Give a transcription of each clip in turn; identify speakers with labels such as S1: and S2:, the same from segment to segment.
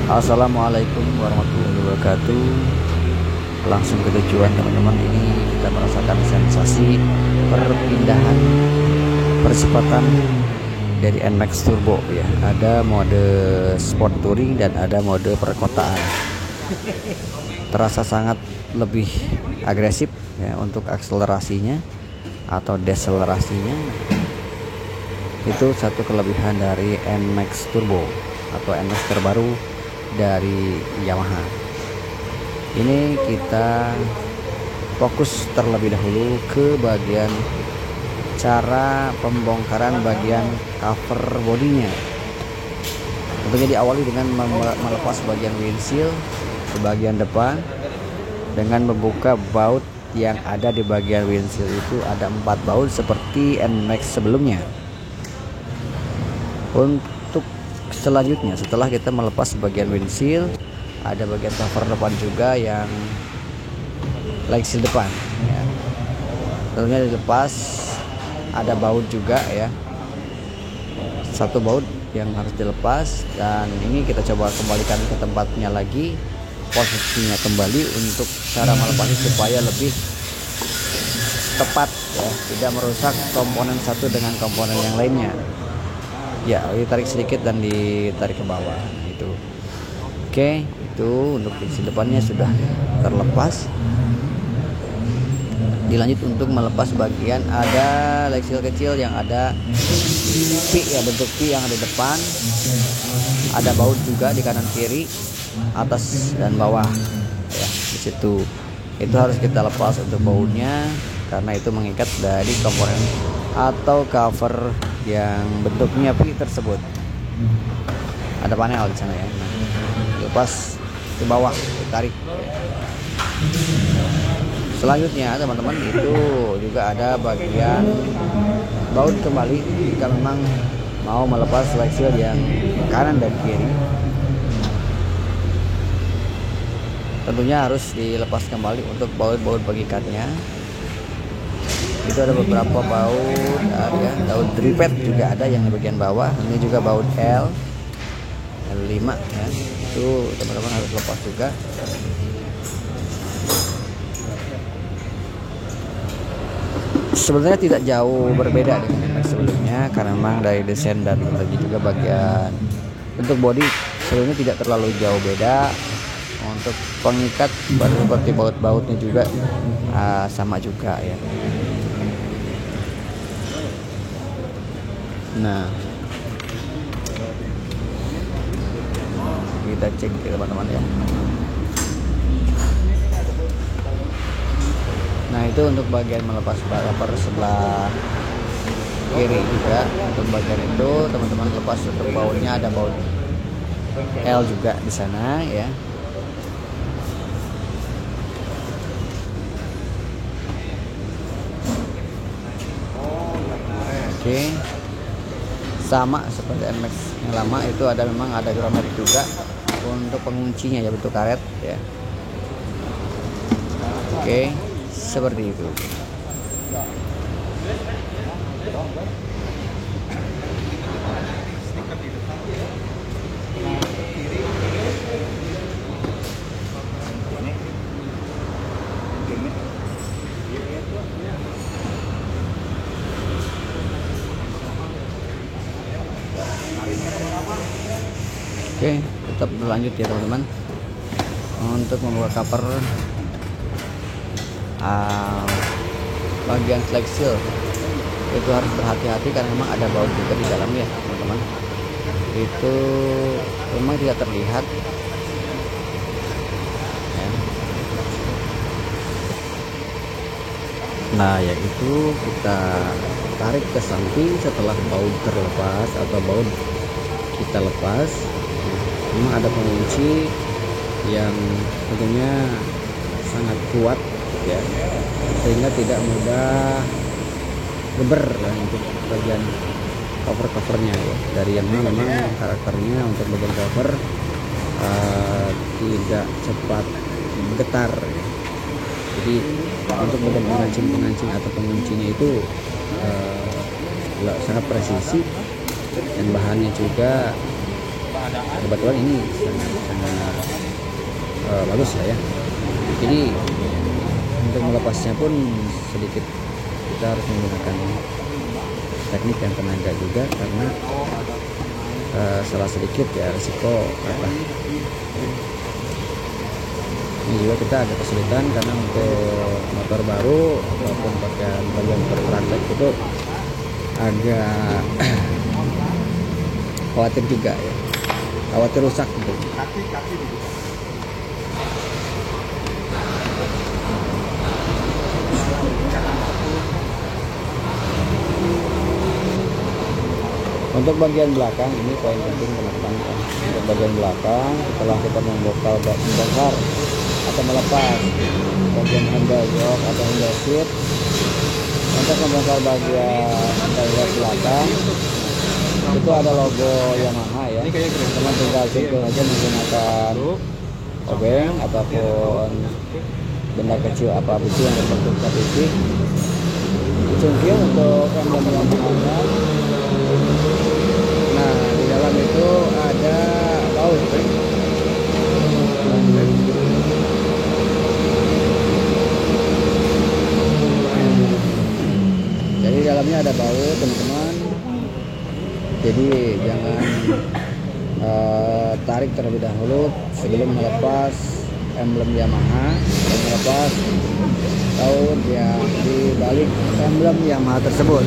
S1: Assalamualaikum warahmatullahi wabarakatuh. Langsung ke tujuan teman-teman. Ini kita merasakan sensasi perpindahan percepatan dari NMAX Turbo ya. Ada mode sport touring dan ada mode perkotaan. Terasa sangat lebih agresif ya untuk akselerasinya atau deselerasinya. Itu satu kelebihan dari NMAX Turbo atau NMAX terbaru dari Yamaha. Ini kita fokus terlebih dahulu ke bagian cara pembongkaran bagian cover bodinya. Tentunya diawali dengan melepas bagian windshield di bagian depan dengan membuka baut yang ada di bagian windshield. Itu ada 4 baut seperti NMAX sebelumnya. Untuk selanjutnya, setelah kita melepas bagian windshield, ada bagian cover depan juga yang leg seal depan ya. Tentunya dilepas, ada baut juga ya, satu baut yang harus dilepas, dan ini kita coba kembalikan ke tempatnya lagi, posisinya kembali untuk cara melepasnya supaya lebih tepat ya, tidak merusak komponen satu dengan komponen yang lainnya. Ya, ditarik sedikit dan ditarik ke bawah. Nah, itu. Oke, itu untuk sisi depannya sudah terlepas. Dilanjut untuk melepas bagian ada leg seal kecil yang ada P ya, bentuk P yang ada di depan. Ada baut juga di kanan kiri, atas dan bawah. Ya, di situ. Itu harus kita lepas untuk bautnya karena itu mengikat dari komponen atau cover yang bentuknya P tersebut. Ada panel di sana ya. Nah, lepas ke bawah, ditarik. Selanjutnya teman-teman, itu juga ada bagian baut kembali jika memang mau melepas leg seal yang kanan dan kiri. Tentunya harus dilepas kembali untuk baut-baut pengikatnya. Itu ada beberapa baut ya, baut tripet juga ada yang di bagian bawah. Ini juga baut L5 ya. Itu teman-teman harus lepas juga. Sebenarnya tidak jauh berbeda dengan yang sebelumnya karena memang dari desain dan lagi juga bagian bentuk bodi sebelumnya tidak terlalu jauh beda. Untuk pengikat seperti baut-bautnya juga sama juga ya. Nah, kita cek ya teman-teman ya. Nah, itu untuk bagian melepas bumper sebelah kiri juga. Untuk bagian itu teman-teman lepas untuk bautnya, ada baut L juga di sana ya. Oke. Sama seperti NMAX yang lama, itu ada memang ada geometrik juga untuk penguncinya ya, bentuk karet ya. Oke, seperti itu. Oke, tetap berlanjut ya teman-teman. Untuk membuka cover bagian leg seal itu harus berhati-hati karena memang ada baut juga di dalam ya teman-teman. Itu memang tidak terlihat ya. Nah, yaitu kita tarik ke samping setelah baut terlepas atau baut kita lepas. Memang ada pengunci yang tentunya sangat kuat ya, sehingga tidak mudah geber ya, untuk bagian covernya ya. Dari yang memang karakternya untuk bagian cover tidak cepat bergetar ya. Jadi untuk bagian pengancing atau penguncinya itu sangat presisi, dan bahannya juga kebetulan ini sangat bagus lah ya. Jadi untuk melepasnya pun sedikit kita harus menggunakan teknik yang tenaga juga, karena salah sedikit ya risiko patah. Ini juga kita agak kesulitan karena untuk motor baru ataupun pakai bagian praktek itu agak khawatir juga ya, khawatir rusak gitu. Untuk bagian belakang ini poin penting teman-teman. Untuk bagian belakang setelah kita membongkar atau melepas bagian handle jok atau handle seat, untuk membongkar bagian handle belakang itu ada logo Yamaha ya. Teman tinggal cungkil aja menggunakan obeng ataupun benda kecil apa itu yang berbentuk KTP. Cungkil untuk emblem Yamaha. Nah, di dalam itu ada baut. Jadi dalamnya ada baut teman-teman. Jadi jangan tarik terlebih dahulu sebelum melepas emblem Yamaha dan melepas baut yang di balik emblem Yamaha tersebut.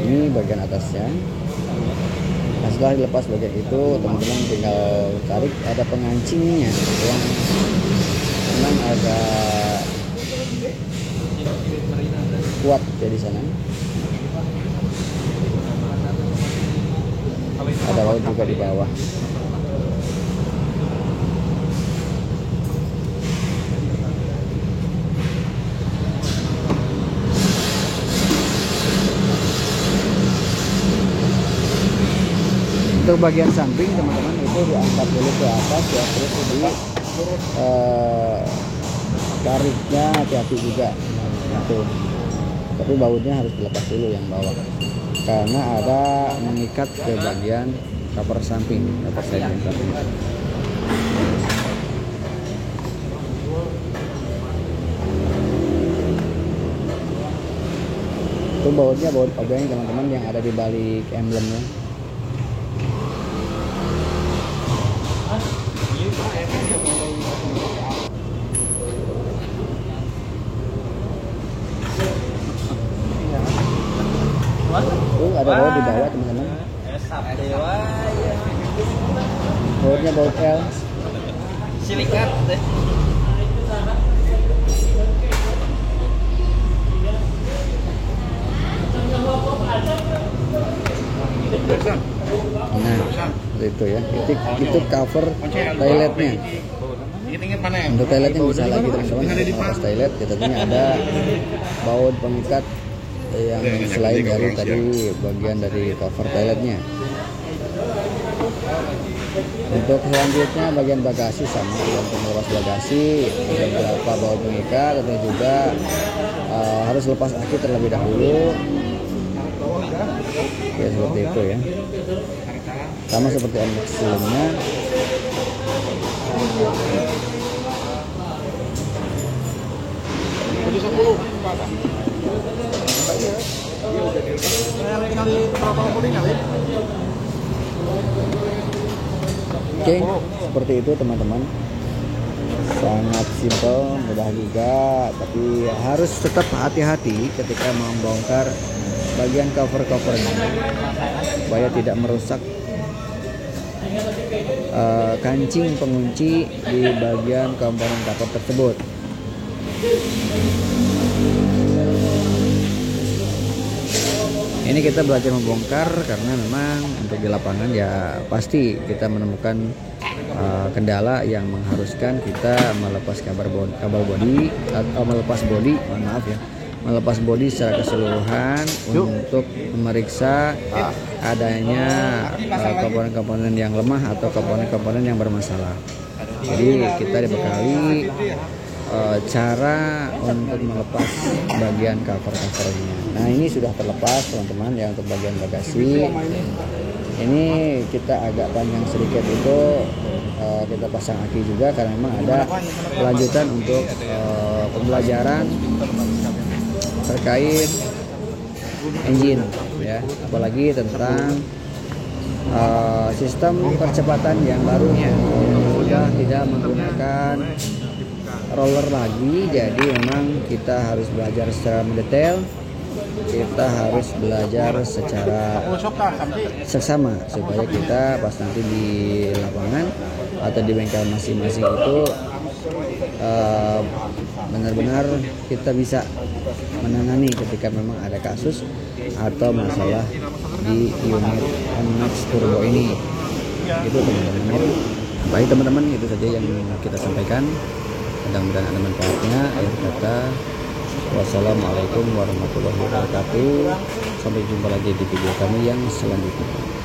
S1: Ini bagian atasnya. Nah, setelah dilepas bagian itu, teman-teman tinggal tarik, ada pengancingnya yang memang agak kuat ya di sana. Ada baut juga di bawah. Untuk bagian samping teman-teman itu diangkat dulu ke atas ya, terus di tariknya hati-hati juga itu. Tapi bautnya harus dilepas dulu yang bawah karena ada mengikat ke bagian cover samping, cover samping. Itu bautnya baut obeng teman-teman yang ada di balik emblemnya. Ada baut di bawah teman-teman. Bautnya baut L.
S2: Silikat deh.
S1: Nah, itu ya. Itu cover toiletnya. Untuk toiletnya bisa lagi teman-teman. Lepas toilet, ya tentunya ada baut pengikat yang selain dari tadi bagian dari cover toiletnya. Untuk selanjutnya bagian bagasi sama, untuk melepas bagasi ada beberapa baut pengikat, dan juga harus lepas aki terlebih dahulu. Ya seperti itu ya. Sama seperti NMAX sebelumnya. Oke, seperti itu teman-teman. Sangat simpel, mudah juga, tapi harus tetap hati-hati ketika membongkar bagian cover-covernya supaya tidak merusak kancing pengunci di bagian komponen cover tersebut. Ini kita belajar membongkar karena memang untuk di lapangan ya pasti kita menemukan kendala yang mengharuskan kita melepas kabel bodi atau melepas bodi, maaf ya, melepas bodi secara keseluruhan untuk memeriksa adanya komponen-komponen yang lemah atau komponen-komponen yang bermasalah. Jadi kita dibekali cara untuk melepas bagian covernya. Nah ini sudah terlepas teman-teman ya untuk bagian bagasi. Ini kita agak panjang sedikit itu kita pasang aki juga karena memang ada kelanjutan untuk pembelajaran terkait engine ya, apalagi tentang sistem percepatan yang barunya sudah tidak menggunakan roller lagi. Jadi memang kita harus belajar secara mendetail, kita harus belajar secara seksama supaya kita pas nanti di lapangan atau di bengkel masing-masing itu benar-benar kita bisa menangani ketika memang ada kasus atau masalah di unit NMAX Turbo ini. Itu teman-teman. Baik teman-teman, itu saja yang kita sampaikan. Mudah-mudahan ada manfaatnya. Akhir kata, wassalamualaikum warahmatullahi wabarakatuh. Sampai jumpa lagi di video kami yang selanjutnya.